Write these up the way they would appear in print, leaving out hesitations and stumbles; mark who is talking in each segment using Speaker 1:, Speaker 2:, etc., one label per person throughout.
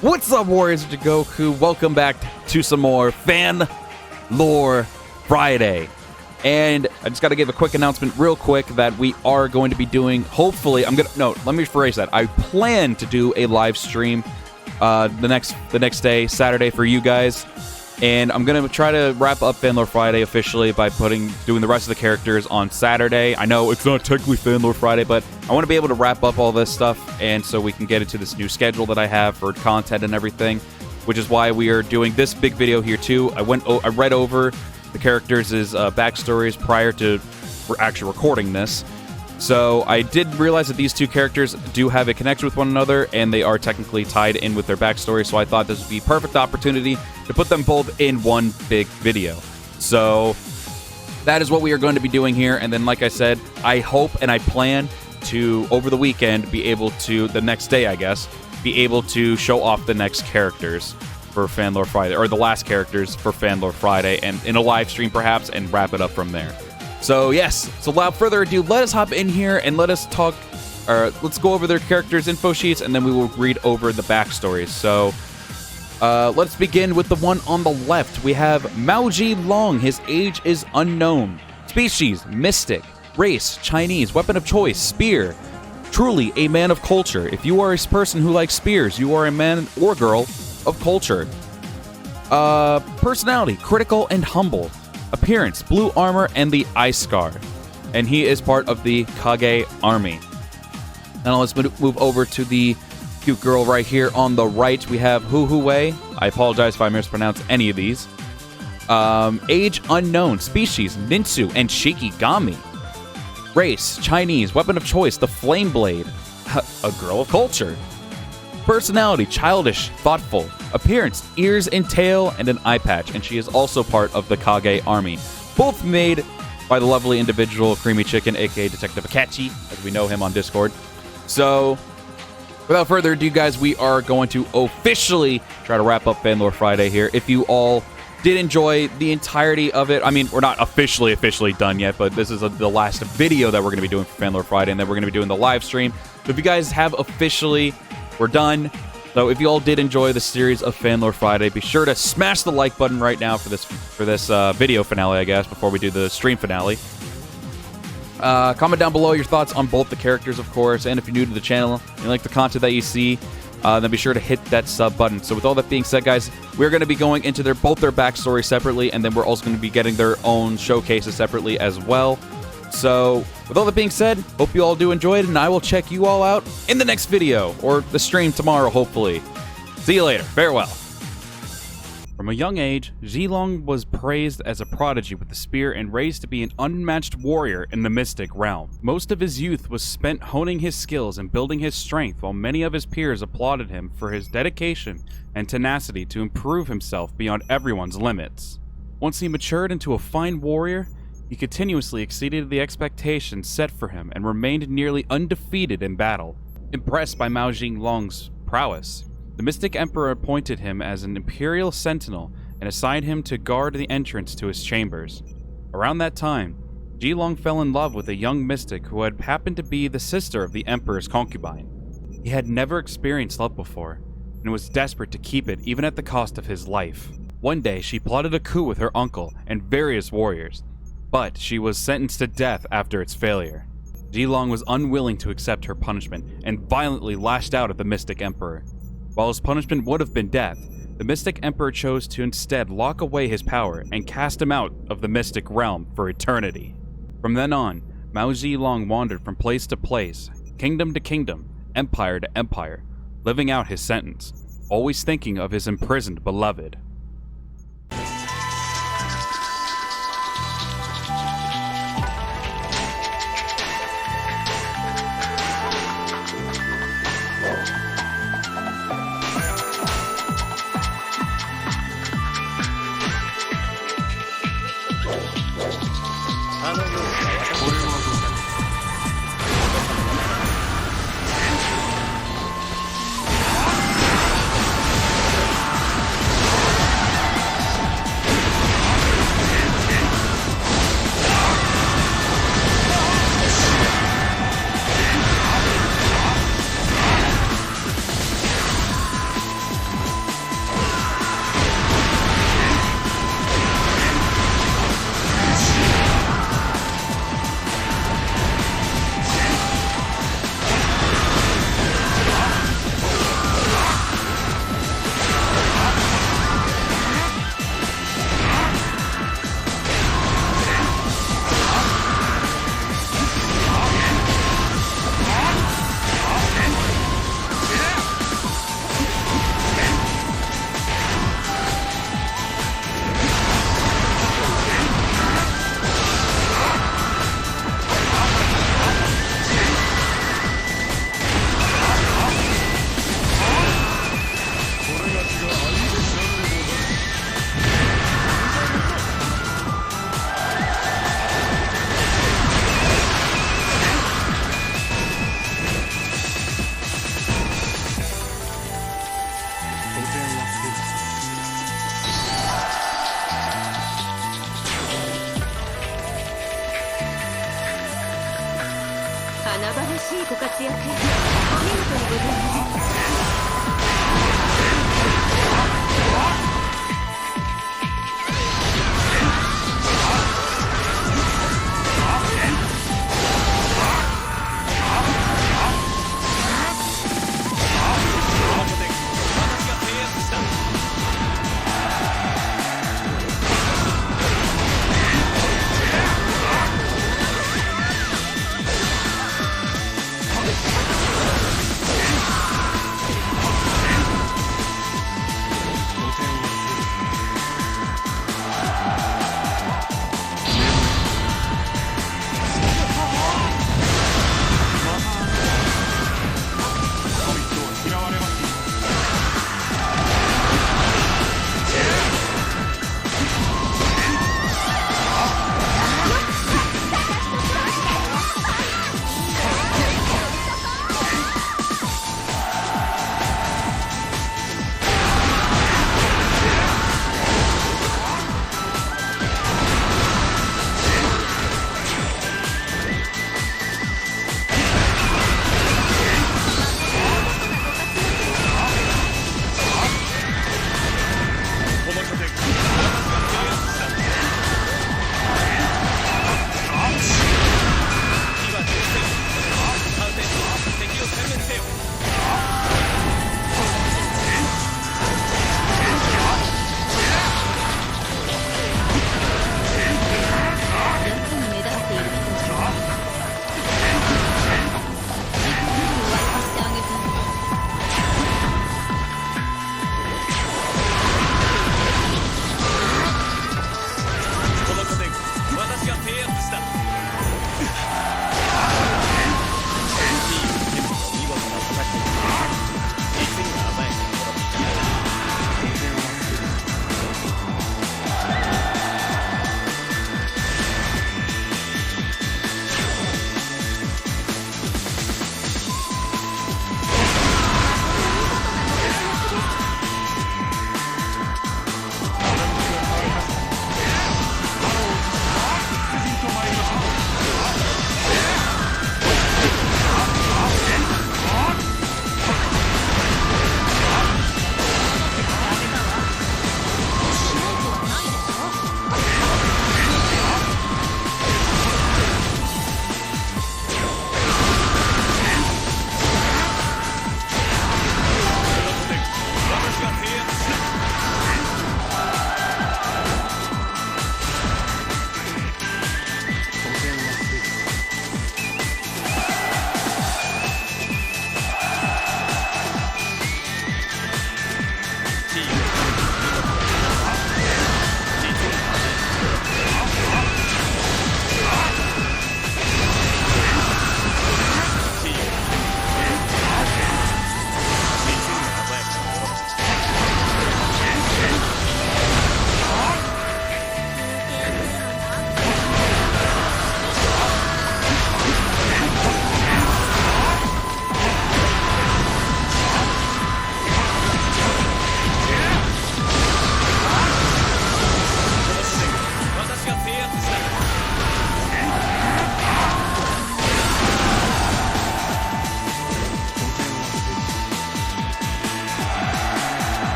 Speaker 1: What's up, Warriors of Goku? Welcome back to some more Fan Lore Friday. And I just got to give a quick announcement real quick that we are going to be doing, hopefully, let me rephrase that. I plan to do a live stream the next day, Saturday, for you guys. And I'm going to try to wrap up Fan Lore Friday officially by doing the rest of the characters on Saturday. I know it's not technically Fan Lore Friday, but I want to be able to wrap up all this stuff, and so we can get into this new schedule that I have for content and everything, which is why we are doing this big video here too. I read over the characters' backstories prior to actually recording this. So I did realize that these two characters do have a connection with one another, and they are technically tied in with their backstory, so I thought this would be a perfect opportunity to put them both in one big video. So that is what we are going to be doing here, and then like I said, I hope and I plan to, over the weekend, be able to, the next day I guess, be able to show off the next characters for Fan Lore Friday, or the last characters for Fan Lore Friday, and in a live stream perhaps, and wrap it up from there. So yes, so without further ado, let us hop in here and let's go over their characters' info sheets, and then we will read over the backstories. So let's begin with the one on the left. We have Mao Zilong. His age is unknown. Species, mystic. Race, Chinese. Weapon of choice, spear. Truly a man of culture. If you are a person who likes spears, you are a man or girl of culture. Personality, critical and humble. Appearance, blue armor and the ice scar. And he is part of the Kage army. Now let's move over to the cute girl right here on the right. We have Hu Huwei. I apologize if I mispronounce any of these. Age unknown. Species, nintsu and Shikigami. Race, Chinese. Weapon of choice, the flame blade. A girl of culture. Personality, childish, thoughtful. Appearance, ears and tail and an eye patch, and she is also part of the Kage army. Both made by the lovely individual Creamy Chicken, aka Detective Akachi, as we know him on Discord. So, without further ado, guys, we are going to officially try to wrap up Fan Lore Friday here. If you all did enjoy the entirety of it, I mean, we're not officially done yet, but this is the last video that we're going to be doing for Fan Lore Friday, and then we're going to be doing the live stream. So if you guys have officially, we're done. So if you all did enjoy the series of Fan Lore Friday, be sure to smash the like button right now for this video finale, I guess, before we do the stream finale. Comment down below your thoughts on both the characters, of course, and if you're new to the channel and you like the content that you see, then be sure to hit that sub button. So with all that being said, guys, we're going to be going into both their backstory separately, and then we're also going to be getting their own showcases separately as well. So, with all that being said, hope you all do enjoy it, and I will check you all out in the next video, or the stream tomorrow, hopefully. See you later. Farewell. From a young age, Zilong was praised as a prodigy with the spear and raised to be an unmatched warrior in the mystic realm. Most of his youth was spent honing his skills and building his strength, while many of his peers applauded him for his dedication and tenacity to improve himself beyond everyone's limits. Once he matured into a fine warrior, he continuously exceeded the expectations set for him and remained nearly undefeated in battle. Impressed by Mao Zilong's prowess, the Mystic Emperor appointed him as an Imperial Sentinel and assigned him to guard the entrance to his chambers. Around that time, Zilong fell in love with a young mystic who had happened to be the sister of the Emperor's concubine. He had never experienced love before, and was desperate to keep it even at the cost of his life. One day, she plotted a coup with her uncle and various warriors, but she was sentenced to death after its failure. Zilong was unwilling to accept her punishment and violently lashed out at the Mystic Emperor. While his punishment would have been death, the Mystic Emperor chose to instead lock away his power and cast him out of the mystic realm for eternity. From then on, Mao Zilong wandered from place to place, kingdom to kingdom, empire to empire, living out his sentence, always thinking of his imprisoned beloved.
Speaker 2: 躍見事にございます。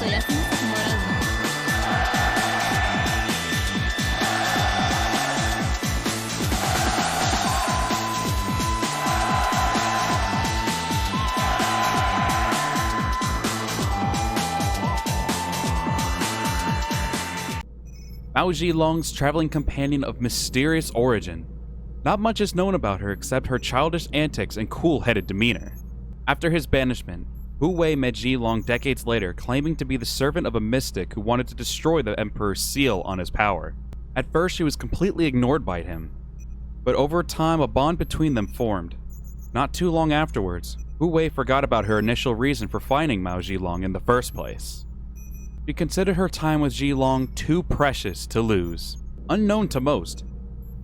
Speaker 2: と休ませてもらうわ。
Speaker 1: Mao Zilong's traveling companion of mysterious origin. Not much is known about her except her childish antics and cool-headed demeanor. After his banishment, Hu Huwei met Zilong decades later, claiming to be the servant of a mystic who wanted to destroy the Emperor's seal on his power. At first, she was completely ignored by him, but over time, a bond between them formed. Not too long afterwards, Hu Huwei forgot about her initial reason for finding Mao Zilong in the first place. She considered her time with Zilong too precious to lose. Unknown to most,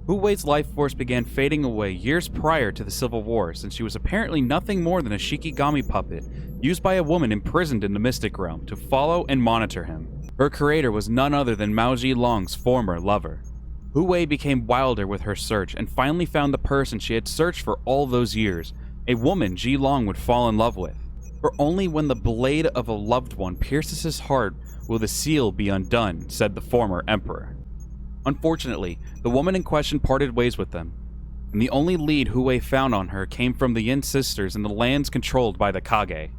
Speaker 1: Hu Huwei's life force began fading away years prior to the Civil War, since she was apparently nothing more than a Shikigami puppet used by a woman imprisoned in the mystic realm to follow and monitor him. Her creator was none other than Mao Zilong's former lover. Hu Huwei became wilder with her search and finally found the person she had searched for all those years, a woman Zilong would fall in love with. For only when the blade of a loved one pierces his heart will the seal be undone, said the former emperor. Unfortunately, the woman in question parted ways with them, and the only lead Hu Huwei found on her came from the Yin sisters in the lands controlled by the Kage.